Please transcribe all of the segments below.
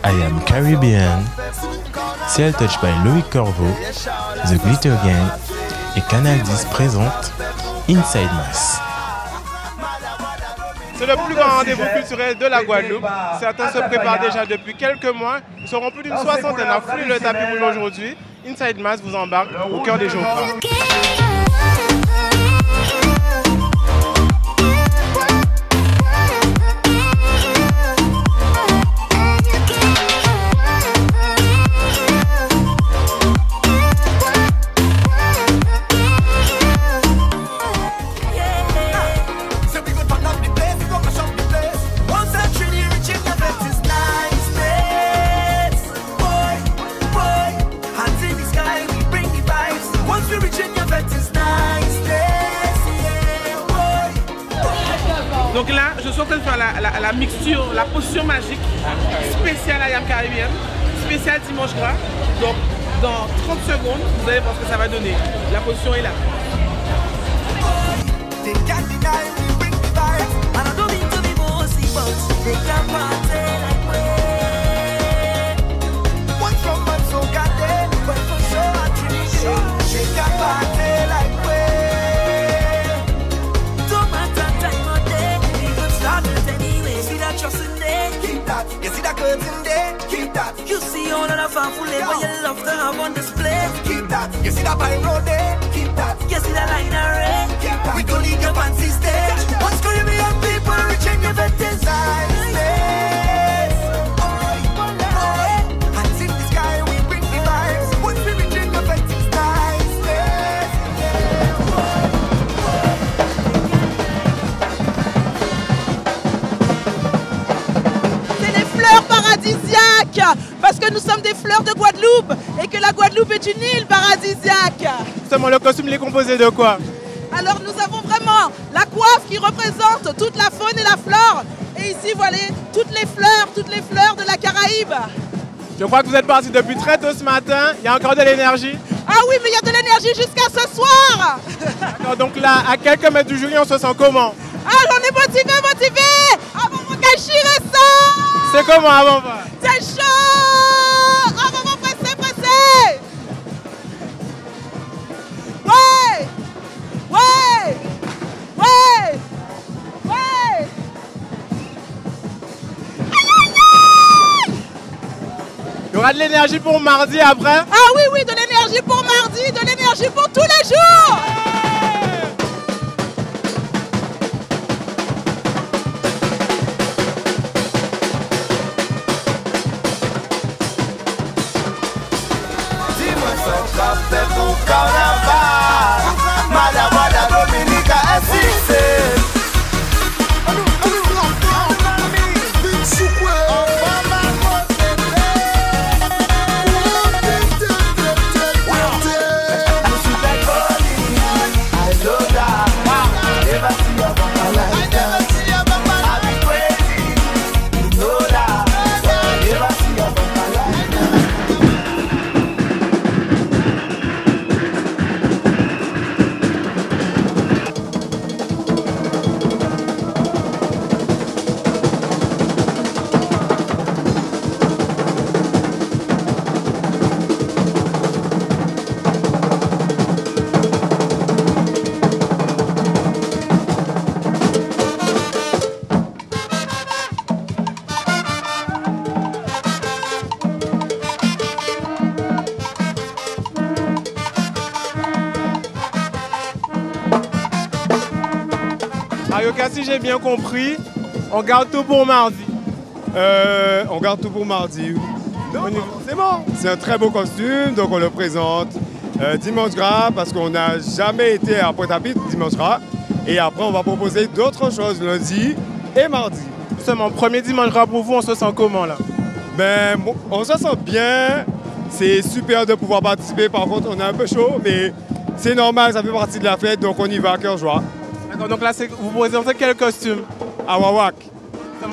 I Am Caribbean, Ciel Touch by Loïc Corvo, The Glitter Gang et Canal 10 présente Inside Mass. C'est le plus grand rendez-vous culturel de la Guadeloupe. Certains se préparent déjà depuis quelques mois. Nous serons plus d'une soixantaine à fouler le tapis rouge aujourd'hui. Inside Mass vous embarque au cœur des jours gras. Donc là, je suis en train de faire la mixture, la potion magique spéciale I Am Caribbean, spéciale dimanche gras. Donc dans 30 secondes, vous allez voir ce que ça va donner. La potion est là. You see that curtain there? Keep that. You see all of the fanfare where you love to have on display. Keep that. You see that pine road there? Keep that. You see that line of red? Keep that. We gon' leave your fancy stage. Once Caribbean people reach and you bet this nice. Hands in the sky, we bring the vibes. Once we reach and you bet this nice. Paradisiaque, parce que nous sommes des fleurs de Guadeloupe et que la Guadeloupe est une île paradisiaque. Justement, le costume il est composé de quoi? Alors nous avons vraiment la coiffe qui représente toute la faune et la flore. Et ici, voilà toutes les fleurs de la Caraïbe. Je crois que vous êtes partis depuis très tôt ce matin. Il y a encore de l'énergie? Ah oui, mais il y a de l'énergie jusqu'à ce soir. D'accord, donc là, à quelques mètres du jury, on se sent comment? Ah, on est motivé. Avant mon cachire ça. C'est comment avant? C'est chaud. Avant pressé. Ouais. Il y aura de l'énergie pour mardi après? Ah oui, de l'énergie pour mardi, de l'énergie pour tous les jours. Ayoka, si j'ai bien compris, on garde tout pour mardi. On garde tout pour mardi. C'est bon. C'est un très beau costume, donc on le présente dimanche gras parce qu'on n'a jamais été à Pointe-à-Pitre dimanche gras. Et après, on va proposer d'autres choses lundi et mardi. Justement, premier dimanche gras pour vous, on se sent comment là? Ben, on se sent bien. C'est super de pouvoir participer. Par contre, on est un peu chaud, mais c'est normal, ça fait partie de la fête, donc on y va à cœur joie. D'accord, donc là, vous présentez quel costume? Awawak.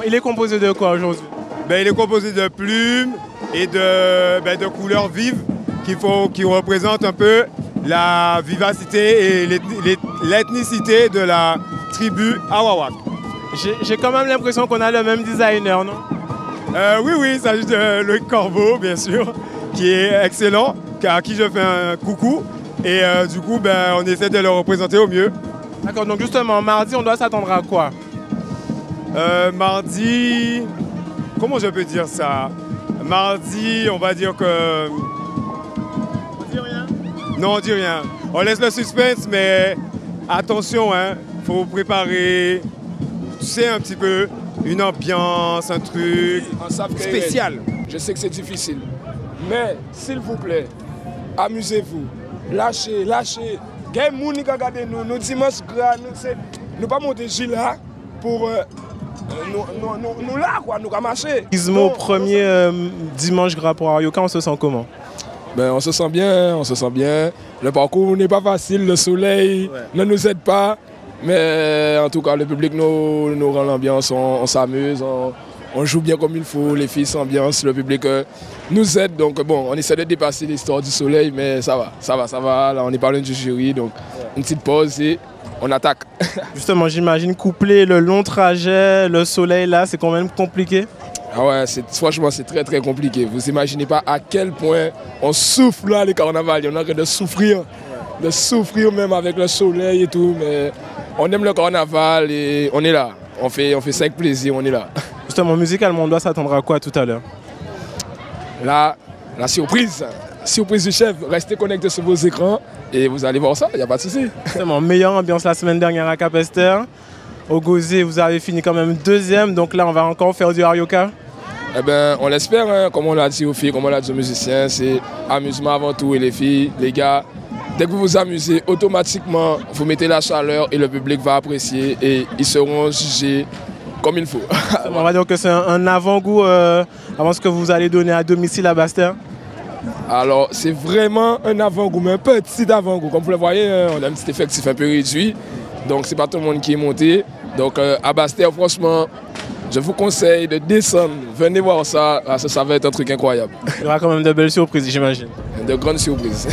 Il est composé de quoi aujourd'hui? Ben, il est composé de plumes et de couleurs vives qui représentent un peu la vivacité et l'ethnicité de la tribu Awawak. J'ai quand même l'impression qu'on a le même designer, non? Oui, il s'agit de Loïc Corbeau, bien sûr, qui est excellent, à qui je fais un coucou. Et du coup, on essaie de le représenter au mieux. D'accord, donc justement, mardi, on doit s'attendre à quoi? Mardi, comment je peux dire ça? Mardi, on va dire que... On dit rien? Non, on dit rien. On laisse le suspense, mais attention, faut préparer, tu sais, un petit peu, une ambiance, un truc spécial. Je sais que c'est difficile, mais s'il vous plaît, amusez-vous, lâchez. Quel monde qui regarde nous dimanche gras, nous pas monter là pour nous là quoi, nous marcher. Gizmo, premier dimanche gras pour Arioka, on se sent comment? On se sent bien, Le parcours n'est pas facile, le soleil ne nous aide pas. Mais en tout cas, le public nous rend l'ambiance, on s'amuse, on joue bien comme il faut, les filles s'ambiancent, le public nous aide. Donc bon, on essaie de dépasser l'histoire du soleil, mais ça va. Là, on est parlé du jury, donc une petite pause et on attaque. Justement, j'imagine coupler le long trajet, le soleil là, c'est quand même compliqué. Ah ouais, franchement, c'est très très compliqué. Vous imaginez pas à quel point on souffre là, les carnavals. On a de souffrir, même avec le soleil et tout. Mais on aime le carnaval et on est là. On fait ça avec plaisir, on est là. Justement, musicalement, on doit s'attendre à quoi tout à l'heure? Là, la surprise du chef. Restez connectés sur vos écrans et vous allez voir ça, il n'y a pas de souci. Justement, meilleure ambiance la semaine dernière à Capesterre. Au Gauzé, vous avez fini quand même deuxième, donc là, on va encore faire du Arioka. On l'espère, comme on l'a dit aux filles, comme on l'a dit aux musiciens, c'est amusement avant tout. Et les filles, les gars, dès que vous vous amusez, automatiquement, vous mettez la chaleur et le public va apprécier et ils seront jugés comme il faut. On va dire que c'est un avant-goût avant ce que vous allez donner à domicile à Basse-Terre. Alors, c'est vraiment un avant-goût, mais un petit avant-goût. Comme vous le voyez, on a un petit effectif un peu réduit, donc c'est pas tout le monde qui est monté. Donc à Basse-Terre, franchement, je vous conseille de descendre, venez voir ça, ça va être un truc incroyable. Il y aura quand même de belles surprises, j'imagine. De grandes surprises.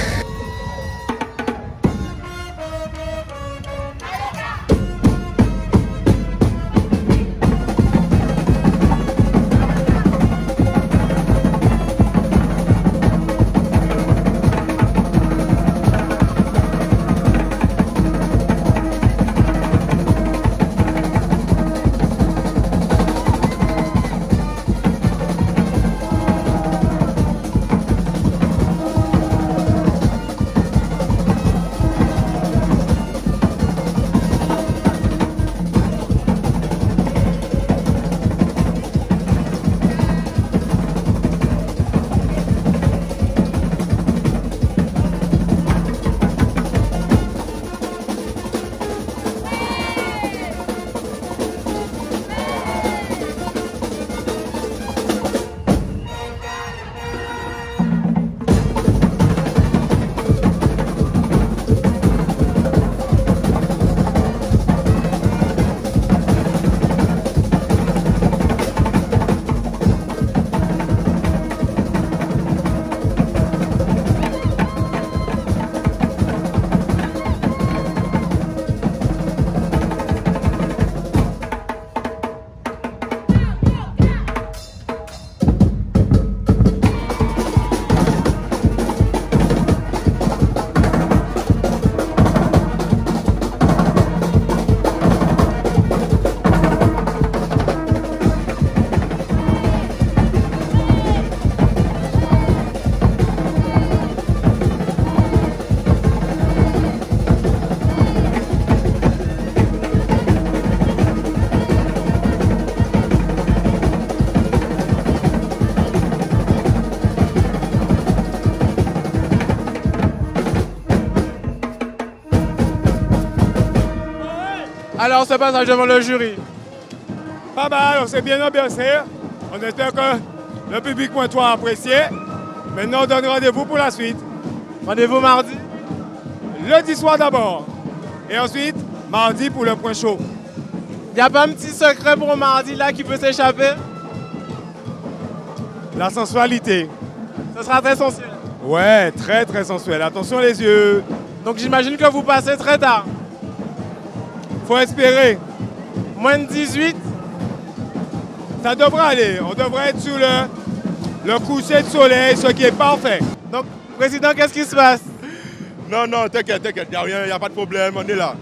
Alors, ce passage devant le jury. Pas mal, on s'est bien ambiancé. On espère que le public pointois a apprécié. Maintenant, on donne rendez-vous pour la suite. Rendez-vous mardi? Lundi soir d'abord. Et ensuite, mardi pour le point chaud. Il n'y a pas un petit secret pour mardi là qui peut s'échapper? La sensualité. Ce sera très sensuel. Ouais, très très sensuel. Attention les yeux. Donc j'imagine que vous passez très tard. Faut espérer. Moins de 18? Ça devrait aller. On devrait être sous le coucher de soleil, ce qui est parfait. Donc, Président, qu'est-ce qui se passe? Non, t'inquiète, il n'y a rien, il n'y a pas de problème, on est là.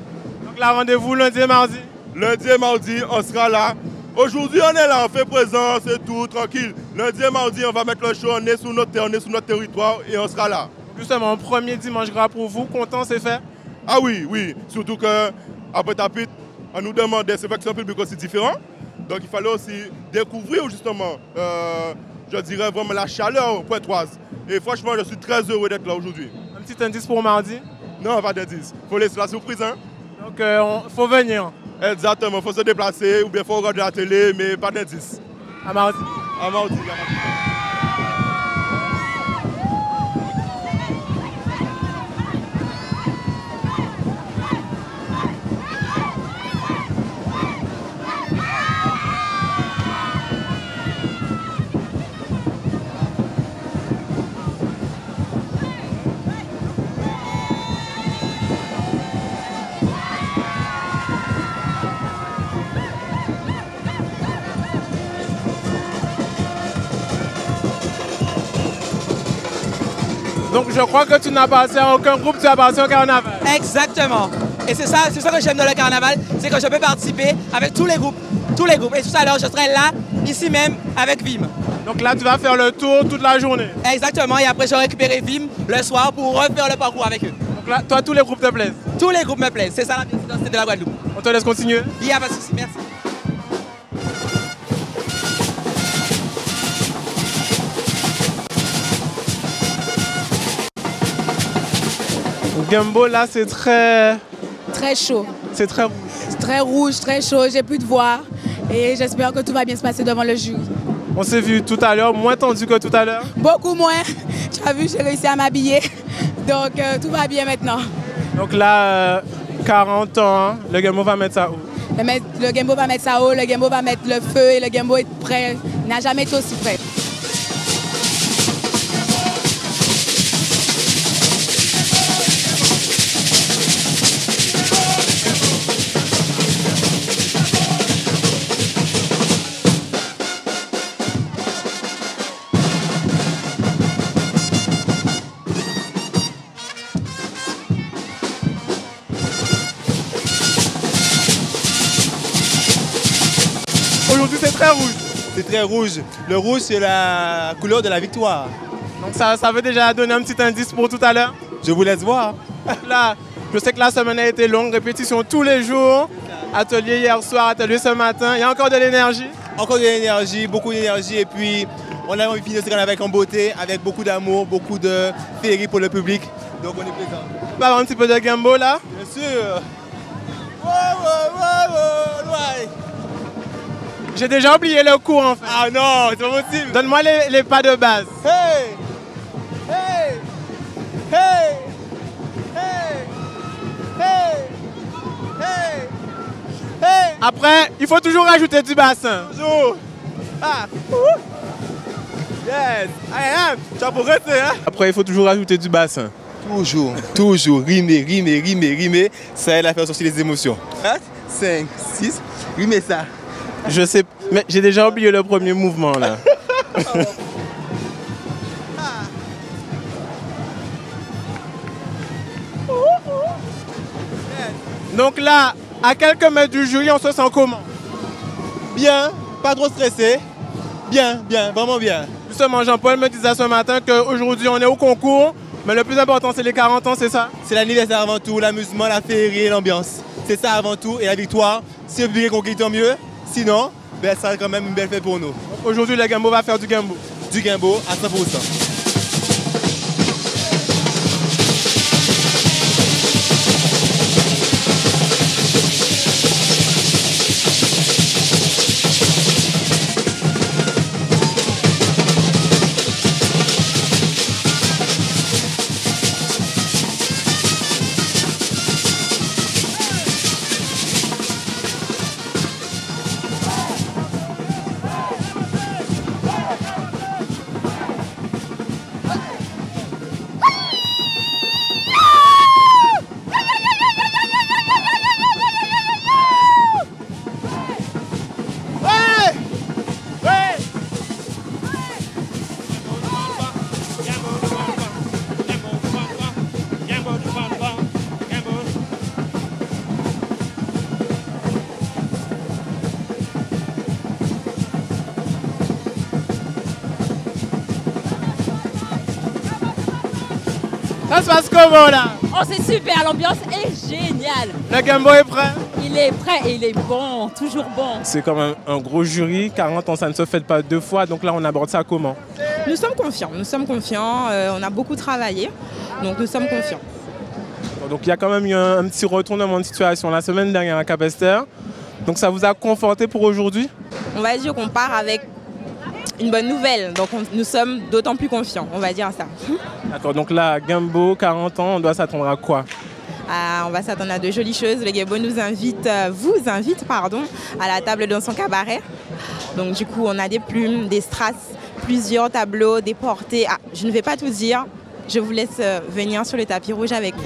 Donc là, rendez-vous lundi et mardi? Lundi et mardi, on sera là. Aujourd'hui, on est là, on fait présence et tout, tranquille. Lundi et mardi, on va mettre le show, on est sur notre terre, on est sur notre territoire et on sera là. Justement, premier dimanche gras pour vous, content, c'est fait? Ah oui, surtout qu'après Tapit, on nous demandait, c'est vrai que c'est un public aussi différent. Donc il fallait aussi découvrir justement, je dirais vraiment la chaleur pointoise. Et franchement, je suis très heureux d'être là aujourd'hui. Un petit indice pour mardi? Non, pas d'indice. Il faut laisser la surprise, hein. Donc il faut venir. Exactement, il faut se déplacer ou bien il faut regarder la télé, mais pas d'indice. À mardi. À mardi. Donc je crois que tu n'appartiens à aucun groupe, tu appartiens au carnaval. Exactement. Et c'est ça que j'aime dans le carnaval, c'est que je peux participer avec tous les groupes. Et tout à l'heure, je serai là, ici même, avec Vim. Donc là, tu vas faire le tour toute la journée. Exactement, et après, je vais récupérer Vim le soir pour refaire le parcours avec eux. Donc là, toi, tous les groupes te plaisent? Tous les groupes me plaisent, c'est ça la bienvenue de la Guadeloupe. On te laisse continuer? Il n'y a pas de souci, merci. Gembo, là, c'est très... Très chaud. C'est très rouge. Très rouge, très chaud, j'ai plus de voix. Et j'espère que tout va bien se passer devant le jury. On s'est vu tout à l'heure, moins tendu que tout à l'heure. Beaucoup moins. Tu as vu, j'ai réussi à m'habiller. Donc, tout va bien maintenant. Donc là, 40 ans, le Gembo va mettre ça où? Le Gembo va mettre ça haut, le Gembo va mettre le feu et le Gembo est prêt. Il n'a jamais été aussi prêt. Aujourd'hui, c'est très rouge. C'est très rouge. Le rouge, c'est la couleur de la victoire. Donc ça veut déjà donner un petit indice pour tout à l'heure? Je vous laisse voir. Là, je sais que la semaine a été longue, répétition tous les jours. Atelier hier soir, atelier ce matin. Il y a encore de l'énergie? Encore de l'énergie, beaucoup d'énergie. Et puis, on a envie de finir ce carnaval avec en beauté, avec beaucoup d'amour, beaucoup de féerie pour le public. Donc, on est présent. Tu peux avoir un petit peu de Gembo là? Bien sûr. Ouais. J'ai déjà oublié le cours en fait. Ah non, c'est pas possible. Donne-moi les pas de base. Hey! Après, il faut toujours rajouter du bassin. Toujours. Ah. Yes, I am. Tu as progressé, hein? Après, il faut toujours rajouter du bassin. Toujours. Rimer. Ça aide à faire sortir les émotions. 4, 5, 6. Rimer ça. Je sais, mais j'ai déjà oublié le premier mouvement là. Donc là, à quelques mètres du jury, on se sent comment? Bien, pas trop stressé. Bien, vraiment bien. Justement, Jean-Paul me disait ce matin qu'aujourd'hui on est au concours, mais le plus important c'est les 40 ans, c'est ça? C'est l'anniversaire avant tout, l'amusement, la féerie, l'ambiance. C'est ça avant tout, et la victoire. Si le public est conquis, tant mieux. Sinon, ça sera quand même une belle fête pour nous. Aujourd'hui, le Gembo va faire du Gembo. Du Gembo à 100%. Ça se passe comment là? Oh, c'est super, l'ambiance est géniale. Le Gambo est prêt? Il est prêt et il est bon, toujours bon. C'est quand même un gros jury, 40 ans ça ne se fait pas 2 fois, donc là on aborde ça comment? Nous sommes confiants, on a beaucoup travaillé, donc nous sommes confiants. Donc il y a quand même eu un petit retournement de situation la semaine dernière à Capesterre, donc ça vous a conforté pour aujourd'hui? On va dire qu'on part avec une bonne nouvelle, donc nous sommes d'autant plus confiants, on va dire ça. D'accord, donc là, Gambo, 40 ans, on doit s'attendre à quoi? On va s'attendre à de jolies choses. Le Gambo vous invite à la table dans son cabaret. Donc du coup, on a des plumes, des strass, plusieurs tableaux, des portées. Je ne vais pas tout dire, je vous laisse venir sur le tapis rouge avec nous.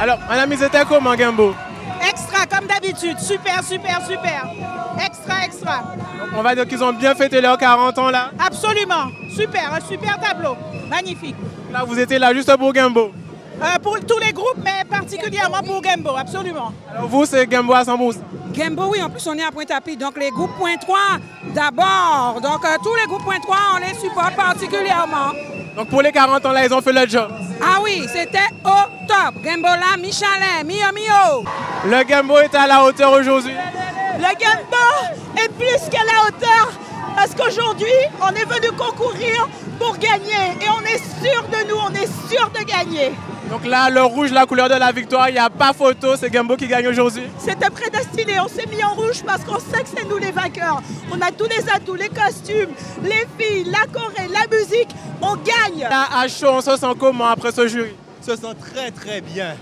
Alors, madame, c'était comment Gambo? Extra, comme d'habitude. Super, super, super. Extra, extra. Donc, on va dire qu'ils ont bien fêté leurs 40 ans là? Absolument. Super, un super tableau. Magnifique. Là, vous étiez là juste pour Gambo? Pour tous les groupes, mais particulièrement pour Gambo, absolument. Alors vous, c'est Gambo à 100%? Gambo, oui, en plus on est à Pointe-à-Pitre, donc les groupes point 3 d'abord. Donc tous les groupes point 3, on les supporte particulièrement. Donc pour les 40 ans là, ils ont fait le job? Ah oui, c'était au top. Gambo là, Michalin, Mio Mio. Le Gambo est à la hauteur aujourd'hui? Le Gambo est plus qu'à la hauteur parce qu'aujourd'hui, on est venu concourir pour gagner et on est sûr de nous, on est sûr de gagner. Donc là, le rouge, la couleur de la victoire, il n'y a pas photo, c'est Gambo qui gagne aujourd'hui? C'était prédestiné, on s'est mis en rouge parce qu'on sait que c'est nous les vainqueurs. On a tous les atouts, les costumes, les filles, la choré, la musique, on gagne. Là, à chaud, on se sent comment après ce jury? On se sent très très bien.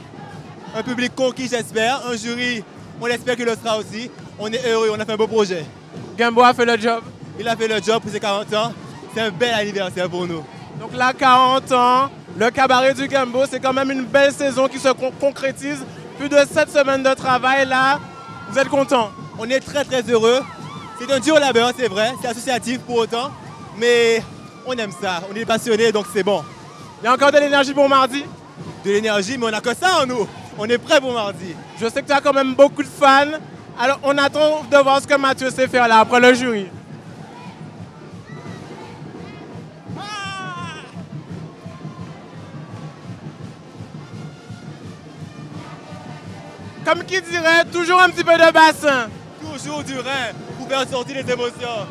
Un public conquis, j'espère. Un jury, on espère qu'il le sera aussi. On est heureux, on a fait un beau projet. Gambo a fait le job? Il a fait le job pour ses 40 ans. C'est un bel anniversaire pour nous. Donc là, 40 ans, le cabaret du Gambo, c'est quand même une belle saison qui se concrétise. Plus de 7 semaines de travail, là, vous êtes contents? On est très très heureux. C'est un dur labeur, c'est vrai, c'est associatif pour autant, mais on aime ça, on est passionnés, donc c'est bon. Il y a encore de l'énergie pour mardi? De l'énergie, mais on n'a que ça en nous. On est prêts pour mardi. Je sais que tu as quand même beaucoup de fans. Alors, on attend de voir ce que Mathieu sait faire là, après le jury. Comme qui dirait, toujours un petit peu de bassin. Toujours du rein pour faire sortir les émotions.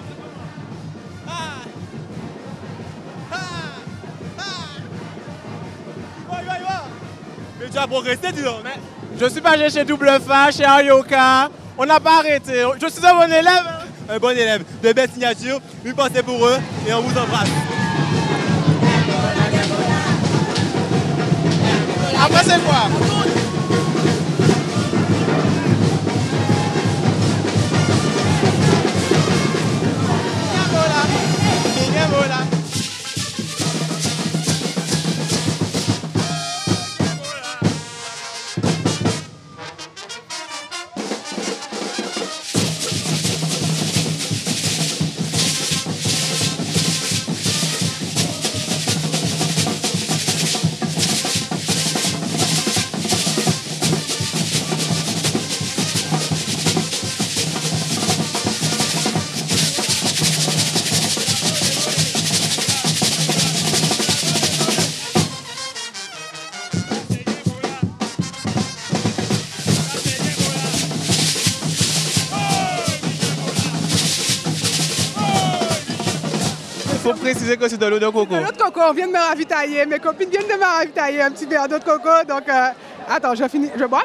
Mais tu as progressé, dis donc. Je suis passé chez Double Fa, chez Arioka. On n'a pas arrêté. Je suis un bon élève. Un bon élève. De belles signatures. Une pensée pour eux et on vous embrasse. Après, c'est quoi? Il faut préciser que c'est de l'eau de coco. De l'eau de coco, on vient de me ravitailler. Mes copines viennent de me ravitailler un petit verre d'eau de coco. Donc, attends, je bois.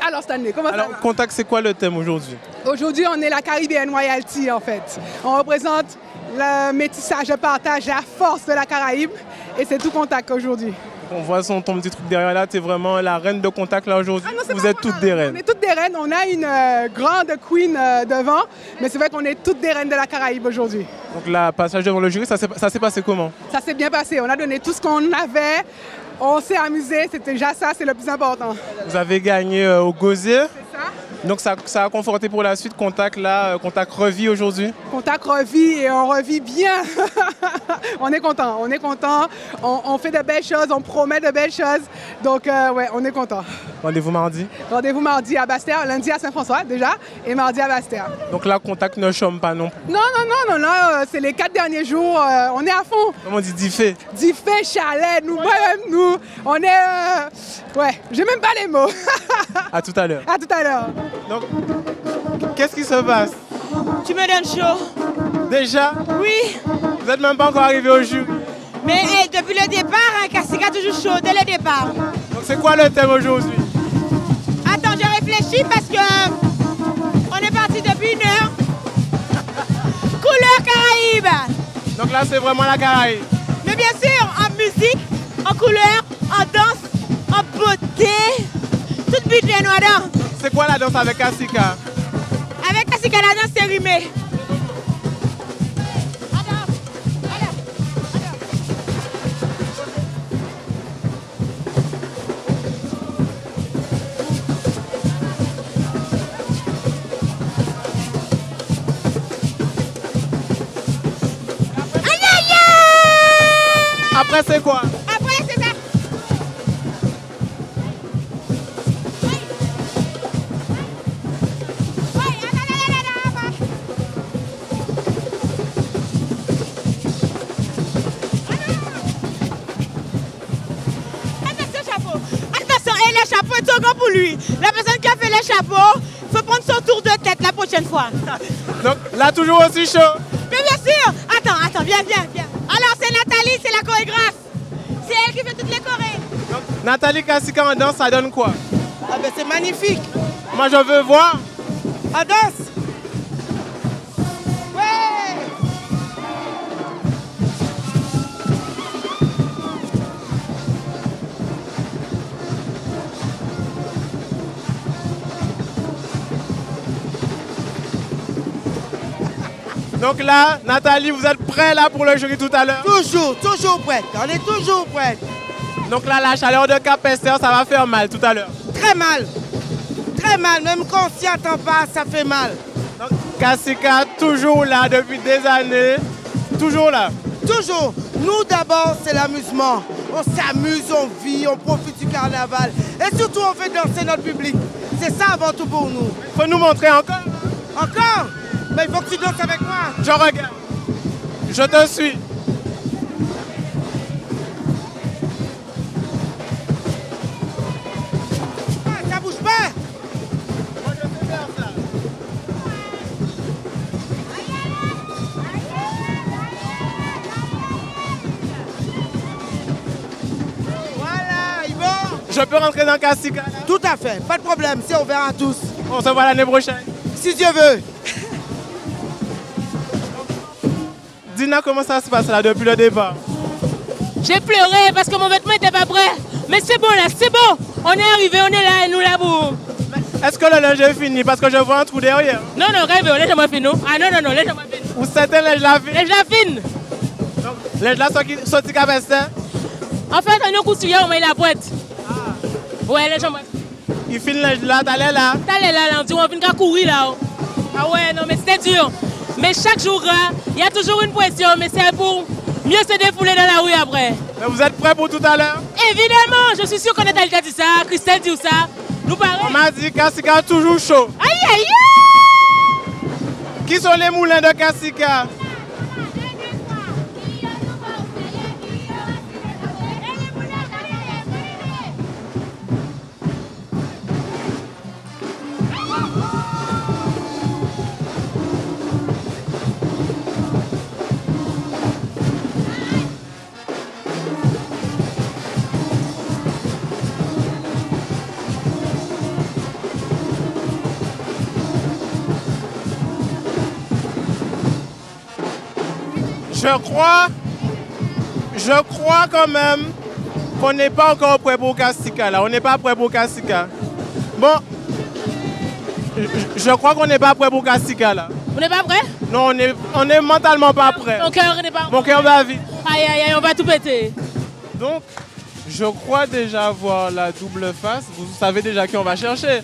Alors, Stanley, comment ça va? Contact, c'est quoi le thème aujourd'hui? Aujourd'hui, on est la Caribbean Royalty, en fait. On représente le métissage, le partage, la force de la Caraïbe. Et c'est tout Contact aujourd'hui. On voit ton petit truc derrière là, tu es vraiment la reine de Contact là aujourd'hui. Vous êtes toutes des reines. On est toutes des reines. On a une grande queen devant, mais c'est vrai qu'on est toutes des reines de la Caraïbe aujourd'hui. Donc le passage devant le jury, ça s'est passé comment? Ça s'est bien passé. On a donné tout ce qu'on avait. On s'est amusé. C'était déjà ça, c'est le plus important. Vous avez gagné au Gosier. C'est ça. Donc ça a conforté pour la suite. Contact là, Contact revit aujourd'hui. Contact revit et on revit bien. On est content, on est content. On fait de belles choses, on promet de belles choses. Donc ouais, on est content. Rendez-vous mardi? Rendez-vous mardi à Bastère, lundi à Saint-François déjà, et mardi à Bastère. Donc là, Contact ne chôme pas non plus? Non, c'est les 4 derniers jours, on est à fond. Comment on dit d'Ifé? D'Ifé, chalet, nous, on est... ouais, j'ai même pas les mots. À tout à l'heure. À tout à l'heure. Donc, qu'est-ce qui se passe? Tu me donnes chaud. Déjà? Oui. Vous n'êtes même pas encore arrivé au jury? Mais hey, depuis le départ, Kassika toujours chaud, dès le départ. Donc c'est quoi le thème aujourd'hui? Attends, je réfléchis parce que on est parti depuis 1 heure. Couleur Caraïbe. Donc là, c'est vraiment la Caraïbe. Mais bien sûr, en musique, en couleur, en danse, en beauté. Tout but de noir. C'est quoi la danse avec Kassika? Avec Kassika, la danse c'est rimé. Après, c'est quoi? Après, c'est ça. Attention, chapeau. Attention, et le chapeau est trop grand pour lui. La personne qui a fait le chapeau, il faut prendre son tour de tête la prochaine fois. Donc là, toujours aussi chaud? Mais bien sûr. Attends, viens. Alors, c'est Nathalie, c'est la chorégraphe. C'est elle qui fait toutes les chorés. Donc, Nathalie Kassika en danse, ça donne quoi? Ah ben c'est magnifique. Moi, je veux voir. En danse. Ouais. Donc là, Nathalie, vous êtes prêts là pour le jury tout à l'heure? Toujours prête. On est toujours prête. Donc là, la chaleur de Cap-Esther, ça va faire mal tout à l'heure? Très mal. Très mal. Même quand on s'y attend pas, ça fait mal. Donc Kassika, toujours là depuis des années. Toujours là? Toujours. Nous d'abord, c'est l'amusement. On s'amuse, on vit, on profite du carnaval. Et surtout, on fait danser notre public. C'est ça avant tout pour nous. Faut nous montrer encore? Encore? Mais il faut que tu danses avec moi. Je regarde. Je te suis. Ah, ça bouge pas. Moi, je sais faire ça. Voilà, Yvon. je peux rentrer dans Kassika? Tout à fait, pas de problème, c'est ouvert à tous. On se voit l'année prochaine. Si Dieu veut. Dina, comment ça se passe là depuis le départ? J'ai pleuré parce que mon vêtement n'était pas prêt. Mais c'est bon là, c'est bon. On est arrivé, on est là et nous là pour. Est-ce que le linge est fini? Parce que je vois un trou derrière. Non, non, rêve, laisse-moi finir. Ah non, laisse-moi finir. Ou c'était linge la fine? Linge la fine. Linge là sorti qu'à vestin? En fait, on est couturier, on met la boîte. Ouais, laisse-moi. Il file linge là, t'allais là? T'allais là, on dit on vient qu'à courir là. Ah ouais, non, mais c'était dur. Mais chaque jour, il y a toujours une pression, mais c'est pour mieux se défouler dans la rue après. Mais vous êtes prêts pour tout à l'heure? Évidemment, je suis sûr qu'on est dit ça, Christelle dit ça. Nous pareil. On m'a dit Kassika toujours chaud. Aïe, aïe, aïe! Qui sont les moulins de Kassika? Je crois quand même qu'on n'est pas encore prêt pour Kassika là. On n'est pas prêt pour Kassika. Bon, je crois qu'on n'est pas prêt pour Kassika là. On n'est pas prêt? Non, on est mentalement pas prêt. Mon cœur n'est pas prêt. Mon cœur va vite. Aïe, aïe, aïe, on va tout péter. Donc, je crois déjà voir la double face. Vous savez déjà qui on va chercher.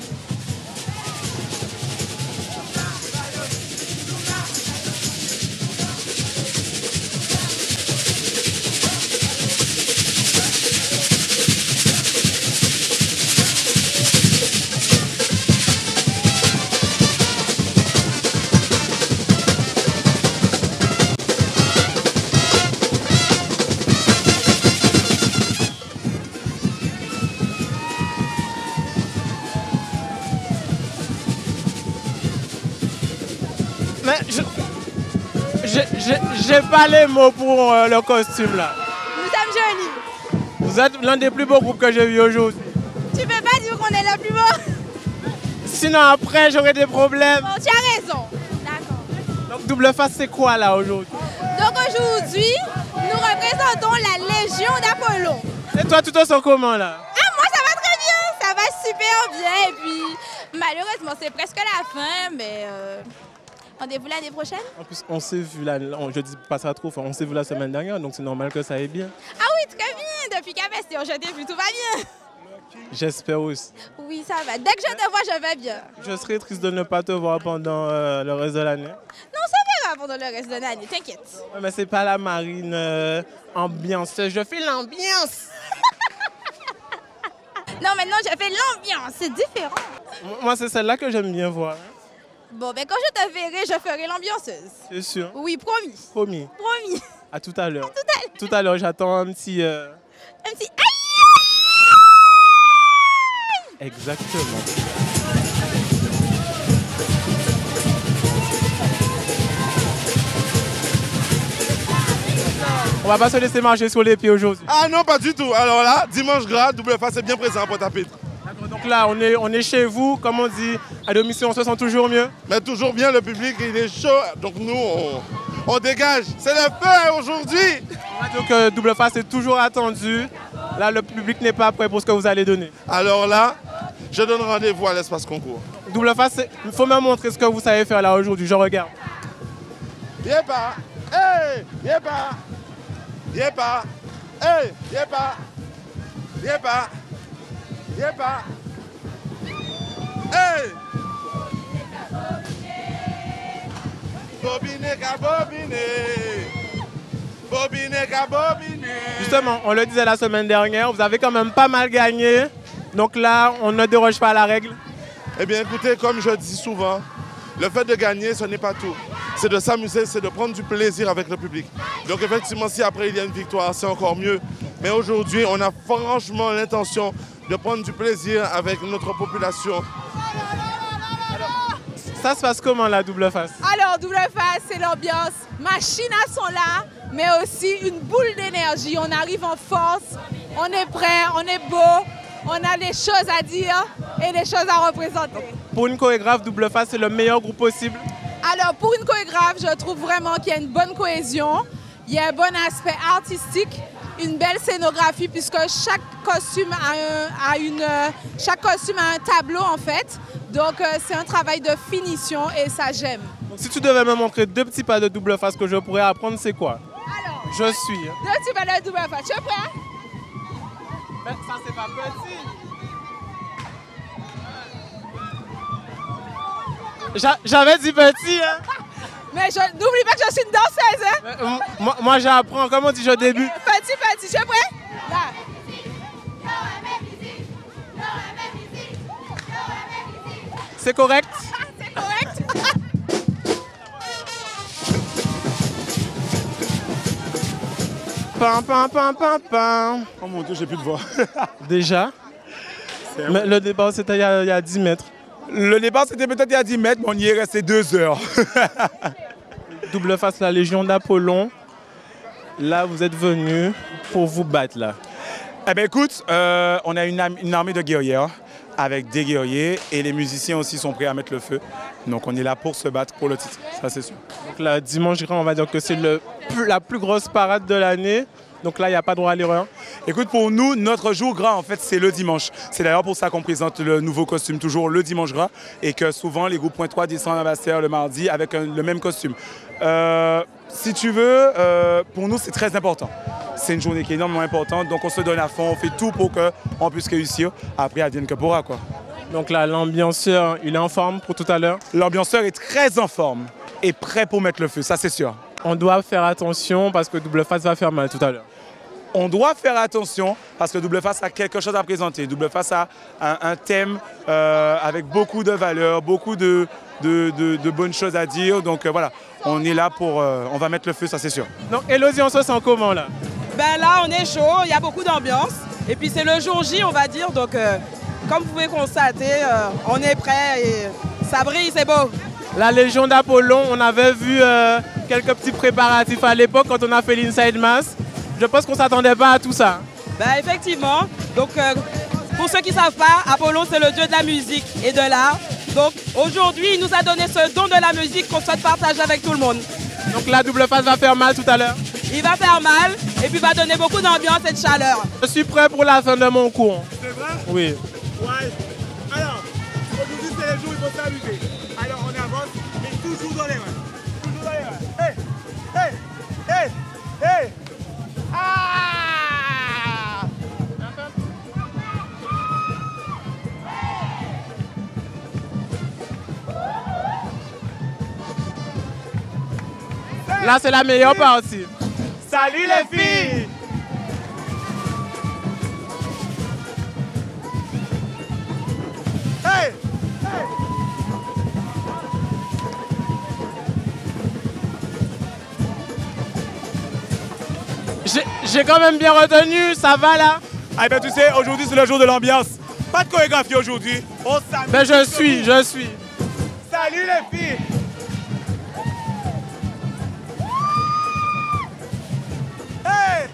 Mais j'ai pas les mots pour le costume là. Nous sommes jolis. Vous êtes l'un des plus beaux groupes que j'ai vu aujourd'hui. Tu peux pas dire qu'on est le plus beau? Sinon après j'aurais des problèmes. Bon, tu as raison. D'accord. Donc double face c'est quoi là aujourd'hui? Donc aujourd'hui, nous représentons la Légion d'Apollon. Et toi tu te sens comment là? Ah moi ça va très bien, ça va super bien. Et puis malheureusement c'est presque la fin, mais rendez-vous l'année prochaine? En plus on s'est vu là, je dis pas ça trop fort, on s'est vu la semaine dernière donc c'est normal que ça aille bien. Ah oui très bien, depuis qu'Investir je t'ai vu, tout va bien. J'espère aussi. Oui ça va, dès que je te vois je vais bien. Je serais triste de ne pas te voir pendant le reste de l'année. Non ça verra pendant le reste de l'année, t'inquiète. Ouais, mais c'est pas la marine ambiance, je fais l'ambiance. Non maintenant je fais l'ambiance, c'est différent. Moi c'est celle-là que j'aime bien voir. Bon, ben quand je te verrai, je ferai l'ambianceuse. C'est sûr? Oui, promis. Promis. Promis. À tout à l'heure. Tout à l'heure, j'attends un petit... Un petit... Exactement. On va pas se laisser marcher sur les pieds aujourd'hui. Ah non, pas du tout. Alors là, dimanche gras, double face est bien présent à Pointe-à-Pitre. Donc là, on est chez vous, comme on dit, à domicile, on se sent toujours mieux? Mais toujours bien, le public, il est chaud. Donc nous, on dégage. C'est le feu aujourd'hui. Donc double face est toujours attendu. Là, le public n'est pas prêt pour ce que vous allez donner. Alors là, je donne rendez-vous à l'espace concours. Double face, il faut me montrer ce que vous savez faire là aujourd'hui. Je regarde. Yepa, hey, yepa, yepa, hey, yepa, yepa, yepa, hey. Bobine ka bobine, bobine ka bobine. Justement, on le disait la semaine dernière, vous avez quand même pas mal gagné. Donc là, on ne déroge pas à la règle. Eh bien écoutez, comme je dis souvent, le fait de gagner, ce n'est pas tout. C'est de s'amuser, c'est de prendre du plaisir avec le public. Donc effectivement, si après il y a une victoire, c'est encore mieux. Mais aujourd'hui, on a franchement l'intention de prendre du plaisir avec notre population. Ça se passe comment la double face? Alors, double face, c'est l'ambiance. Machines sont là, mais aussi une boule d'énergie. On arrive en force, on est prêt, on est beau. on a des choses à dire et des choses à représenter. Pour une chorégraphe, Double Face, c'est le meilleur groupe possible? Alors, pour une chorégraphe, je trouve vraiment qu'il y a une bonne cohésion, il y a un bon aspect artistique, une belle scénographie, puisque chaque costume a un tableau, en fait. Donc, c'est un travail de finition et ça, j'aime. Si tu devais me montrer 2 petits pas de Double Face que je pourrais apprendre, c'est quoi? Alors, je suis. 2 petits pas de Double Face. Tu es prêt? Mais ça, c'est pas petit. J'avais dit petit, hein? Mais n'oublie pas que je suis une danseuse, hein? Moi j'apprends. Comment on dit je débute? Petit, tu es prêt? Là. C'est correct? C'est correct? Pam, pam, pam, pam, pam. Oh mon Dieu, j'ai plus de voix. Déjà? Mais le départ, c'était il y a 10 mètres. Le départ, c'était peut-être il y a 10 mètres, mais on y est resté 2 heures. Double Face, la Légion d'Apollon. Là, vous êtes venus pour vous battre, là. Eh bien, écoute, on a une armée de guerrières avec des guerriers et les musiciens aussi sont prêts à mettre le feu. Donc, on est là pour se battre pour le titre, ça c'est sûr. Donc là, dimanche grand, on va dire que c'est la plus grosse parade de l'année. Donc là, il n'y a pas droit à l'erreur. Écoute, pour nous, notre jour gras, en fait, c'est le dimanche. C'est d'ailleurs pour ça qu'on présente le nouveau costume toujours le dimanche gras et que souvent, les groupes Point 3 descendent à Bastère le mardi avec le même costume. Si tu veux, pour nous, c'est très important. C'est une journée qui est énormément importante, donc on se donne à fond, on fait tout pour qu'on puisse réussir. Après, advienne que pourra, quoi. Donc là, l'ambianceur, il est en forme pour tout à l'heure? L'ambianceur est très en forme et prêt pour mettre le feu, ça c'est sûr. On doit faire attention parce que Double Face va faire mal tout à l'heure. On doit faire attention parce que Double Face a quelque chose à présenter. Double Face a un thème avec beaucoup de valeurs, beaucoup de bonnes choses à dire. Donc voilà, on est là pour... on va mettre le feu, ça c'est sûr. Donc Elodie, on se sent comment là? Ben là, on est chaud, il y a beaucoup d'ambiance. Et puis c'est le jour J, on va dire. Donc comme vous pouvez constater, on est prêt et ça brille, c'est beau. La Légion d'Apollon, on avait vu quelques petits préparatifs à l'époque quand on a fait l'Inside Mass. Je pense qu'on ne s'attendait pas à tout ça. Ben effectivement. Donc pour ceux qui ne savent pas, Apollon c'est le dieu de la musique et de l'art. Donc aujourd'hui, il nous a donné ce don de la musique qu'on souhaite partager avec tout le monde. Donc la Double Face va faire mal tout à l'heure? Il va faire mal et puis va donner beaucoup d'ambiance et de chaleur. Je suis prêt pour la fin de mon cours. C'est vrai? Oui. Ouais. Alors, aujourd'hui c'est le jour où il faut s'amuser. Alors on avance, mais toujours dans les mains. Toujours dans les mains. Hey! Hey! Hey! Hey! Ah! Là, c'est la meilleure partie. Salut les filles! Hey! J'ai quand même bien retenu, ça va là? Ah ben tu sais, aujourd'hui c'est le jour de l'ambiance. Pas de chorégraphie aujourd'hui. On s'amuse. Ben je suis. Salut les filles! Hey!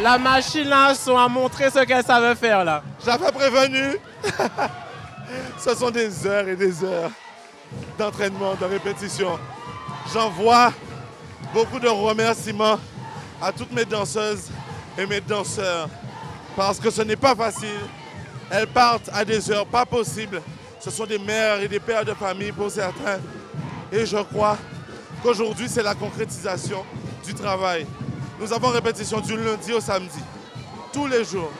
La machine à son a montré ce qu'elle savait faire là. J'avais prévenu. Ce sont des heures et des heures d'entraînement, de répétition. J'envoie beaucoup de remerciements à toutes mes danseuses et mes danseurs parce que ce n'est pas facile. Elles partent à des heures pas possibles. Ce sont des mères et des pères de famille pour certains. Et je crois qu'aujourd'hui, c'est la concrétisation du travail. Nous avons répétition du lundi au samedi, tous les jours,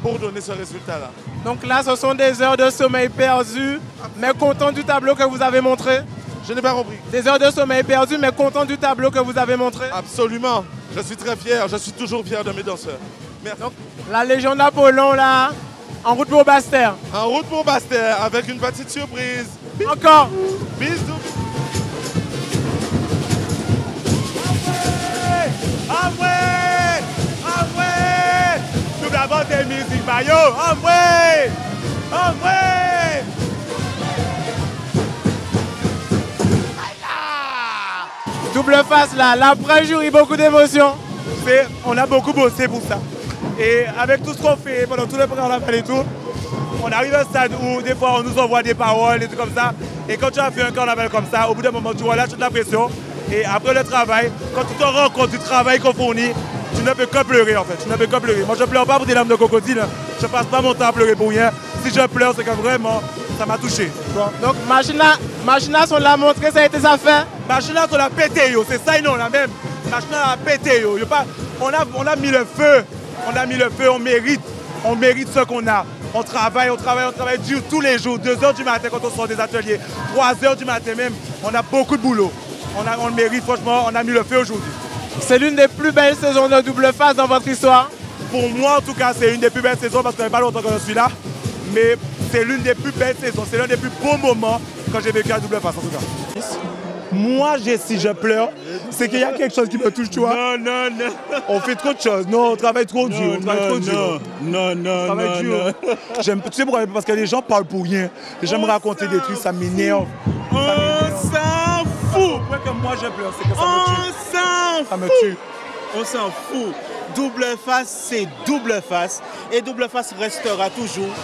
pour donner ce résultat-là. Donc là, ce sont des heures de sommeil perdues, mais content du tableau que vous avez montré? Je n'ai pas compris. Des heures de sommeil perdues, mais content du tableau que vous avez montré? Absolument. Je suis très fier. Je suis toujours fier de mes danseurs. Merci. Donc, la Légion d'Apollon, là, en route pour Basse-Terre. En route pour Basse-Terre, avec une petite surprise. Encore. Bisous. Amway! Amway! Nous avons des musiques maillot! Amway! Amway! Double face là, l'après-jury, beaucoup d'émotions. On a beaucoup bossé pour ça. Et avec tout ce qu'on fait pendant tout le carnaval et tout, on arrive à un stade où des fois on nous envoie des paroles et tout comme ça. Et quand tu as fait un carnaval comme ça, au bout d'un moment tu relâches toute la pression. Et après le travail, quand tu te rends compte du travail qu'on fournit, tu ne peux que pleurer en fait. Tu ne peux que pleurer. Moi je ne pleure pas pour des larmes de crocodile. Je ne passe pas mon temps à pleurer pour rien. Si je pleure, c'est que vraiment ça m'a touché. Donc Machina, on l'a montré, ça a été sa fin. Machina, on l'a pété, c'est ça et non la même. Machina, on l'a pété. On a mis le feu. On a mis le feu, on mérite ce qu'on a. On travaille dur tous les jours, 2 h du matin quand on sort des ateliers, 3 h du matin même. On a beaucoup de boulot. On le mérite, franchement, on a mis le feu aujourd'hui. C'est l'une des plus belles saisons de double face dans votre histoire? Pour moi, en tout cas, c'est une des plus belles saisons parce que ça fait pas longtemps que je suis là. Mais c'est l'une des plus belles saisons, c'est l'un des plus beaux moments quand j'ai vécu à double face en tout cas. Moi, si je pleure, c'est qu'il y a quelque chose qui me touche, tu vois. Non. On fait trop de choses. Non, on travaille trop dur. Non. Tu sais pourquoi? Parce que les gens parlent pour rien. Les gens me raconter des trucs, ça m'énerve. On s'en fout. Pourquoi que moi je pleure? C'est que ça me tue. On s'en fout. Double face, c'est double face. Et double face restera toujours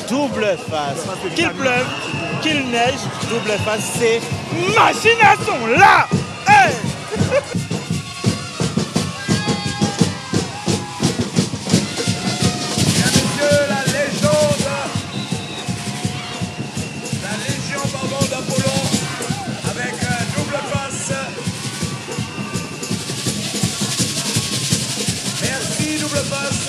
double face. Qu'il pleuve, qu'il neige, double face, c'est machination là. Hey! d'Apollon avec double face. Merci double face.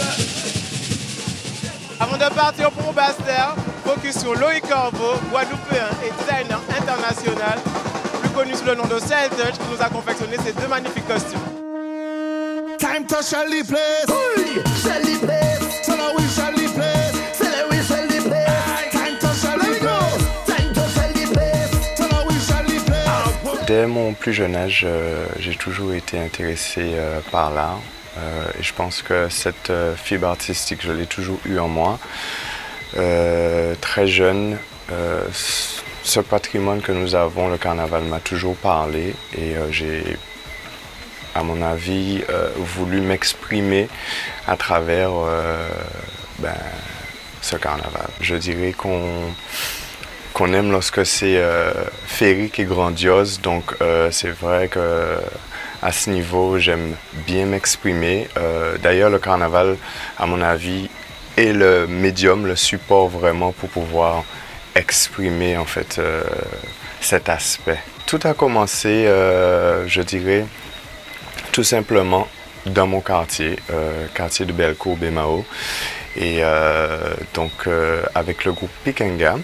Avant de partir pour Basse-Terre, focus sur Loïc Corbeau, guadeloupéen et designer international, plus connu sous le nom de Cell Touch, qui nous a confectionné ces 2 magnifiques costumes. Time to Shelly Place. Oui, Shelly Place. So now we Shelly Place. C'est là we Shelly Place. Time to Shelly Place. Time to Shelly Place. So now we Shelly Place. Dès mon plus jeune âge, j'ai toujours été intéressé par l'art. Et je pense que cette fibre artistique, je l'ai toujours eue en moi. Très jeune, ce patrimoine que nous avons, le carnaval, m'a toujours parlé et j'ai, à mon avis, voulu m'exprimer à travers ce carnaval. Je dirais qu'on aime lorsque c'est féerique et grandiose, donc c'est vrai que à ce niveau, j'aime bien m'exprimer. D'ailleurs, le carnaval, à mon avis, est le médium, le support vraiment pour pouvoir exprimer en fait cet aspect. Tout a commencé, je dirais, tout simplement dans mon quartier, quartier de Bellecour, Bémao, et donc avec le groupe Pikenga.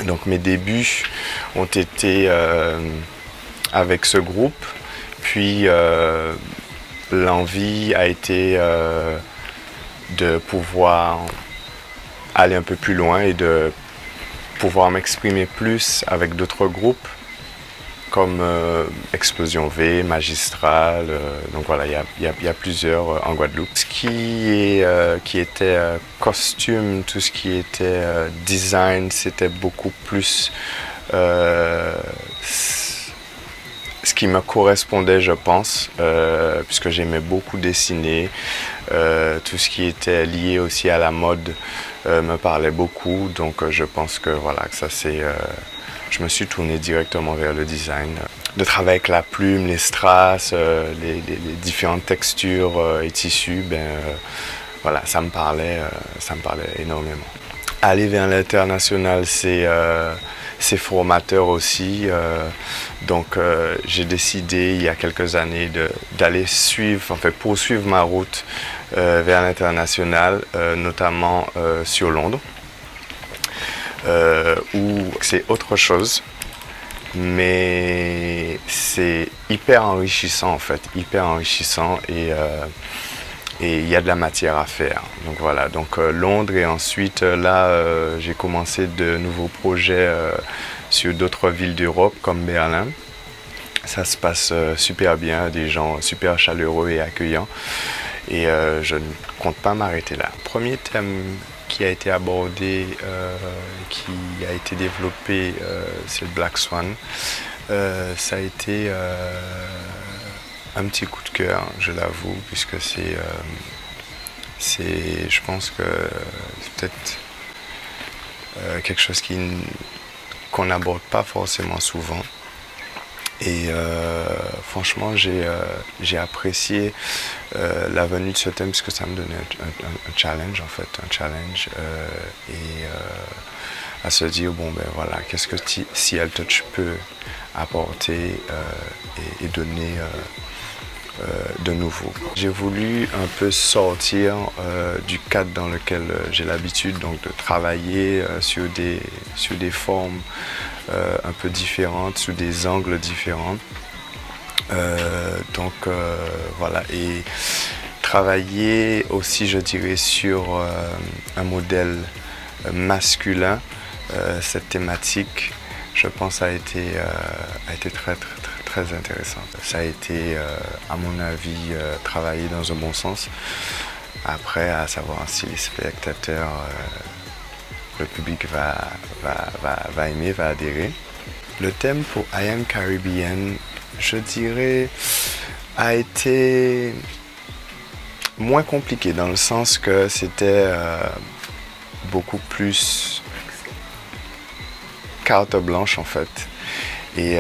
Donc mes débuts ont été avec ce groupe. Puis l'envie a été de pouvoir aller un peu plus loin et de pouvoir m'exprimer plus avec d'autres groupes comme Explosion V, Magistral, donc voilà, il y a plusieurs en Guadeloupe. Ce qui était costume, tout ce qui était design, c'était beaucoup plus ce qui me correspondait, je pense, puisque j'aimais beaucoup dessiner. Tout ce qui était lié aussi à la mode me parlait beaucoup. Donc je pense que voilà, que ça c'est... je me suis tourné directement vers le design. De travailler avec la plume, les strass, les différentes textures et tissus, voilà, ça me parlait énormément. Aller vers l'international, c'est formateur aussi. Donc j'ai décidé il y a quelques années d'aller poursuivre ma route vers l'international, notamment sur Londres, où c'est autre chose. Mais c'est hyper enrichissant en fait, hyper enrichissant et il y a de la matière à faire. Donc voilà, donc Londres et ensuite là j'ai commencé de nouveaux projets sur d'autres villes d'Europe comme Berlin. Ça se passe super bien, des gens super chaleureux et accueillants et je ne compte pas m'arrêter là. Premier thème qui a été abordé, qui a été développé, c'est le Black Swan. Ça a été un petit coup de cœur, je l'avoue, puisque je pense que c'est peut-être quelque chose qu'on n'aborde pas forcément souvent. Et franchement, j'ai apprécié la venue de ce thème parce que ça me donnait un challenge en fait, à se dire bon ben voilà, qu'est-ce que CL Touch peut apporter et donner de nouveau. J'ai voulu un peu sortir du cadre dans lequel j'ai l'habitude donc de travailler sur des formes un peu différentes, sous des angles différents. Voilà, et travailler aussi, je dirais, sur un modèle masculin. Cette thématique, je pense, a été très intéressante. Ça a été, à mon avis, travaillé dans un bon sens. Après, à savoir si les spectateurs, le public va aimer, va adhérer. Le thème pour I Am Caribbean, je dirais, a été moins compliqué dans le sens que c'était beaucoup plus carte blanche en fait. Et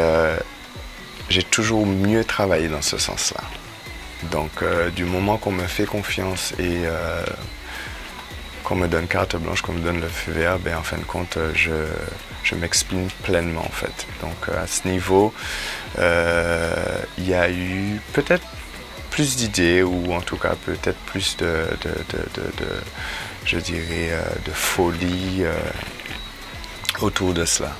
j'ai toujours mieux travaillé dans ce sens-là. Donc du moment qu'on me fait confiance et qu'on me donne carte blanche, qu'on me donne le feu vert, en fin de compte, je m'exprime pleinement en fait. Donc à ce niveau, il y a eu peut-être plus d'idées ou en tout cas peut-être plus je dirais, de folie autour de cela.